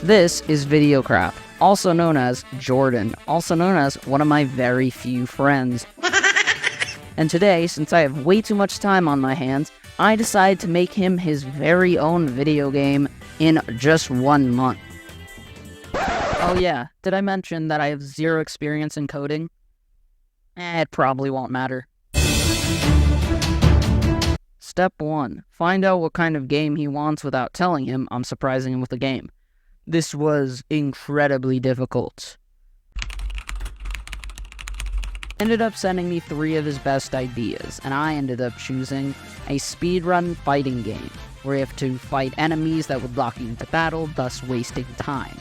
This is Videocraft, also known as Jordan, also known as one of my very few friends. And today, since I have way too much time on my hands, I decided to make him his very own video game in just 1 month. Oh yeah, did I mention that I have zero experience in coding? It probably won't matter. Step 1. Find out what kind of game he wants without telling him I'm surprising him with a game. This was incredibly difficult. Ended up sending me 3 of his best ideas, and I ended up choosing a speedrun fighting game, where you have to fight enemies that would lock you into battle, thus wasting time.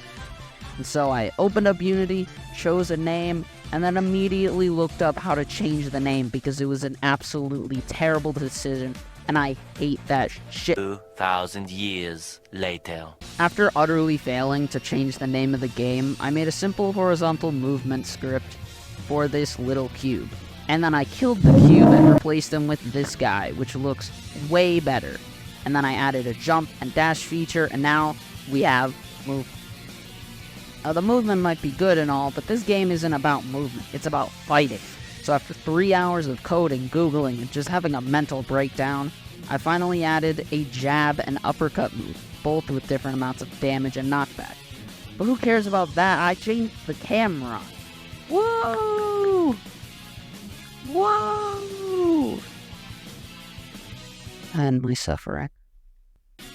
And so I opened up Unity, chose a name, and then immediately looked up how to change the name because it was an absolutely terrible decision, and I hate that shit. 2,000 years later. After utterly failing to change the name of the game, I made a simple horizontal movement script for this little cube. And then I killed the cube and replaced him with this guy, which looks way better. And then I added a jump and dash feature, and now we have move. Now the movement might be good and all, but this game isn't about movement, it's about fighting. So after 3 hours of coding, googling, and just having a mental breakdown, I finally added a jab and uppercut move, both with different amounts of damage and knockback. But who cares about that? I changed the camera. Whoa! Whoa! And my suffering.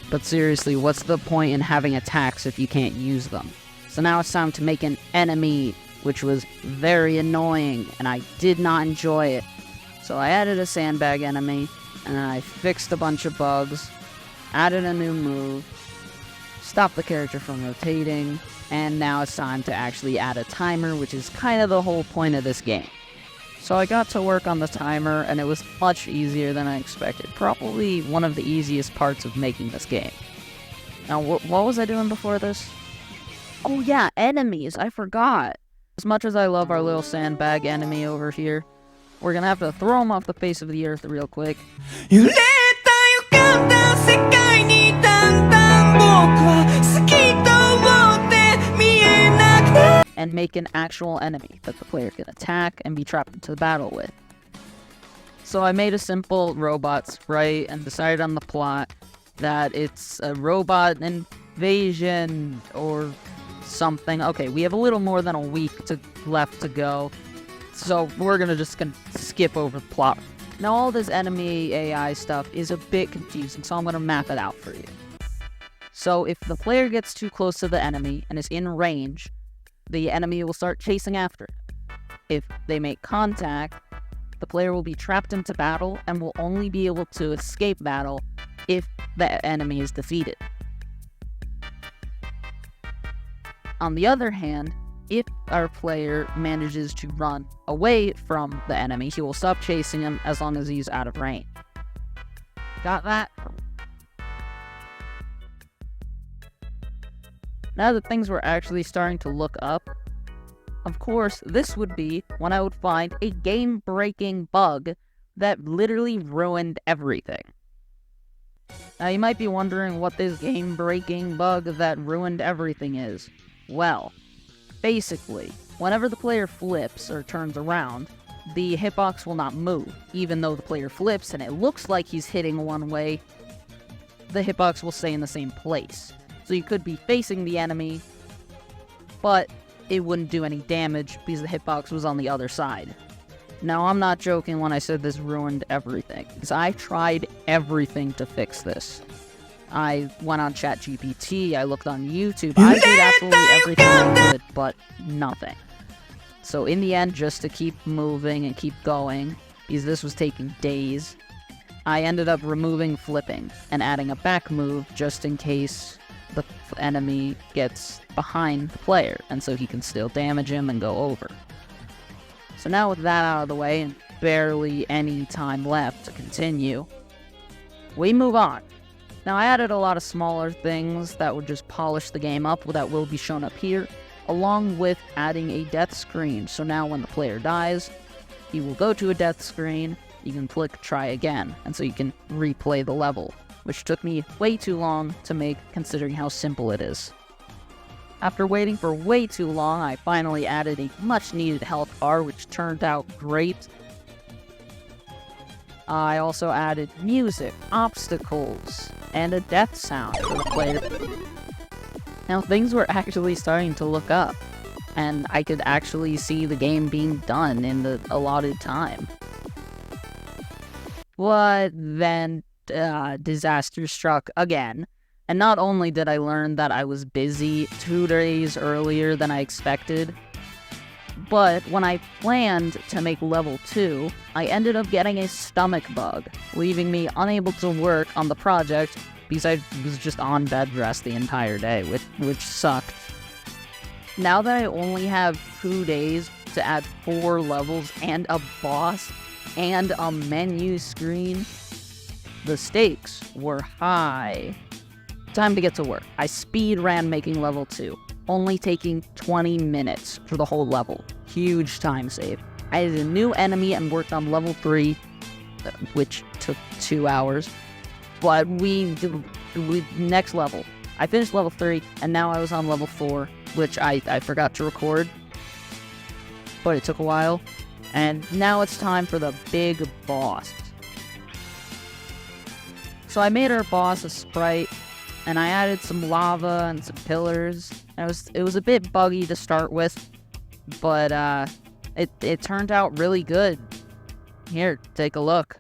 But seriously, what's the point in having attacks if you can't use them? So now it's time to make an enemy, which was very annoying, and I did not enjoy it. So I added a sandbag enemy, and I fixed a bunch of bugs, added a new move, stopped the character from rotating, and now it's time to actually add a timer, which is kind of the whole point of this game. So I got to work on the timer, and it was much easier than I expected. Probably one of the easiest parts of making this game. Now, what was I doing before this? Oh yeah, enemies, I forgot. As much as I love our little sandbag enemy over here, we're gonna have to throw him off the face of the earth real quick. And make an actual enemy that the player can attack and be trapped into the battle with. So I made a simple robot sprite and decided on the plot that it's a robot invasion or something. Okay, we have a little more than a week left to go, so we're gonna skip over the plot. Now all this enemy AI stuff is a bit confusing, so I'm gonna map it out for you. So if the player gets too close to the enemy and is in range, the enemy will start chasing after it. If they make contact, the player will be trapped into battle and will only be able to escape battle if the enemy is defeated. On the other hand, if our player manages to run away from the enemy, he will stop chasing him as long as he's out of range. Got that? Now that things were actually starting to look up, of course, this would be when I would find a game-breaking bug that literally ruined everything. Now you might be wondering what this game-breaking bug that ruined everything is. Well, basically, whenever the player flips or turns around, the hitbox will not move. Even though the player flips and it looks like he's hitting one way, the hitbox will stay in the same place. So you could be facing the enemy, but it wouldn't do any damage because the hitbox was on the other side. Now, I'm not joking when I said this ruined everything, because I tried everything to fix this. I went on ChatGPT, I looked on YouTube, I did absolutely everything I could, but nothing. So in the end, just to keep moving and keep going, because this was taking days, I ended up removing flipping and adding a back move just in case the enemy gets behind the player, and so he can still damage him and go over. So now with that out of the way, and barely any time left to continue, we move on. Now I added a lot of smaller things that would just polish the game up that will be shown up here, along with adding a death screen. So now when the player dies, he will go to a death screen, you can click try again, and so you can replay the level, which took me way too long to make considering how simple it is. After waiting for way too long, I finally added a much needed health bar, which turned out great. I also added music, obstacles, and a death sound for the player. Now things were actually starting to look up, and I could actually see the game being done in the allotted time. But then, disaster struck again, and not only did I learn that I was busy 2 days earlier than I expected, but when I planned to make level 2, I ended up getting a stomach bug, leaving me unable to work on the project because I was just on bed rest the entire day, which sucked. Now that I only have 2 days to add 4 levels and a boss and a menu screen, the stakes were high. Time to get to work. I speed ran making level 2, only taking 20 minutes for the whole level. Huge time save. I added a new enemy and worked on level 3, which took 2 hours. But we next level. I finished level 3, and now I was on level 4, which I forgot to record. But it took a while. And now it's time for the big boss. So I made our boss a sprite, and I added some lava and some pillars. It was a bit buggy to start with, but it turned out really good. Here, take a look.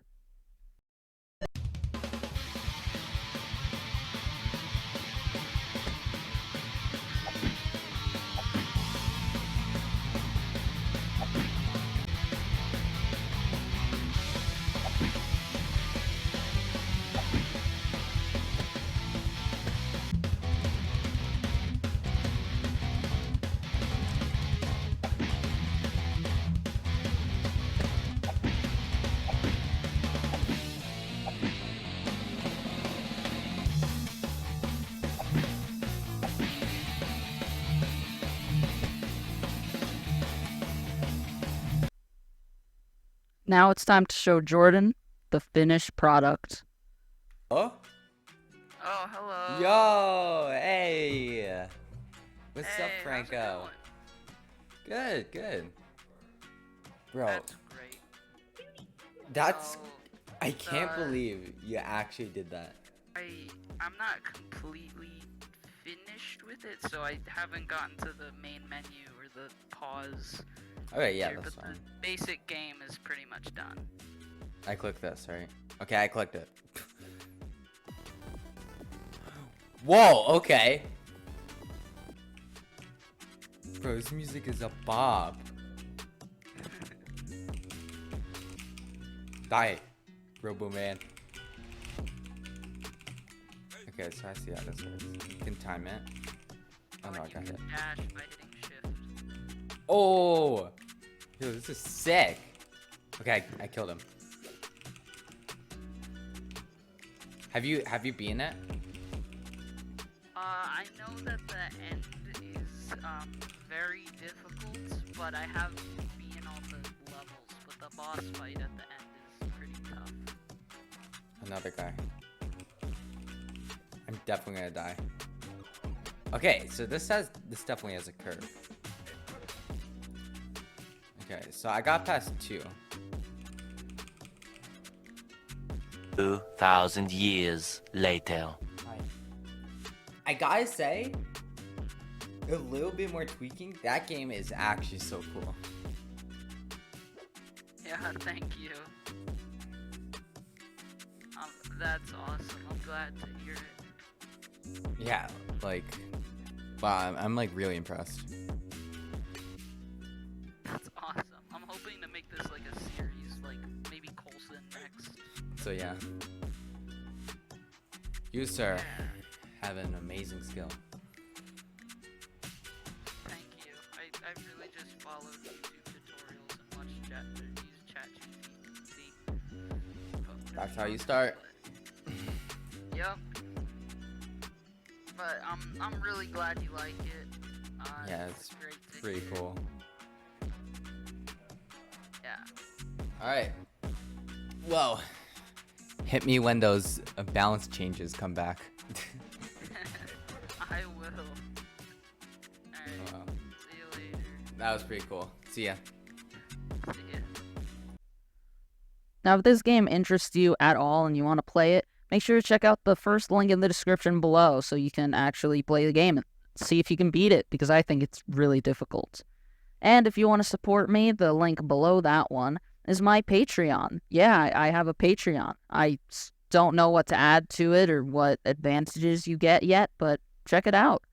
Now it's time to show Jordan the finished product. Oh? Oh, hello. Yo, hey. What's Hey, up, how's it Franco? going? Good. Bro, That's great. that's... So, I can't the- believe you actually did that. I'm not completely finished with it, so I haven't gotten to the main menu or the pause Okay, yeah, here, that's but fine. the basic game is pretty much done. I clicked this, right? Okay, I clicked it. Whoa, okay. Bro, this music is a bop. Die, Robo Man. Okay, so I see how this works. You can time it. Oh no, I you got can hit. dash by hitting shift. Oh! Yo, this is sick. Okay, I killed him. Have you beaten it? I know that the end is very difficult, but I have beaten all the levels, but the boss fight at the end is pretty tough. Another guy. I'm definitely gonna die. Okay, so this definitely has a curve. Okay, so I got past 2. 2,000 years later. I gotta say, a little bit more tweaking. That game is actually so cool. Yeah, thank you. That's awesome. I'm glad to hear it. Yeah, like, wow, I'm like really impressed. That's awesome. I'm hoping to make this like a series, like maybe Coulson next. So yeah, you sir have an amazing skill. Thank you. I really just followed YouTube tutorials and watched ChatGPT. That's how you start. Yep. But I'm really glad you like it. Yeah, it's great to pretty hear. cool. Yeah. All right. Whoa. Hit me when those balance changes come back. I will. That was pretty cool. See ya. Yeah. Now, if this game interests you at all and you want to play it, make sure to check out the first link in the description below so you can actually play the game and see if you can beat it, because I think it's really difficult. And if you want to support me, the link below that one is my Patreon. Yeah, I have a Patreon. I don't know what to add to it or what advantages you get yet, but check it out.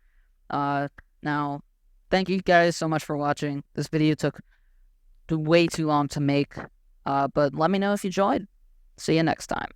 Now, thank you guys so much for watching. This video took way too long to make, but let me know if you enjoyed. See you next time.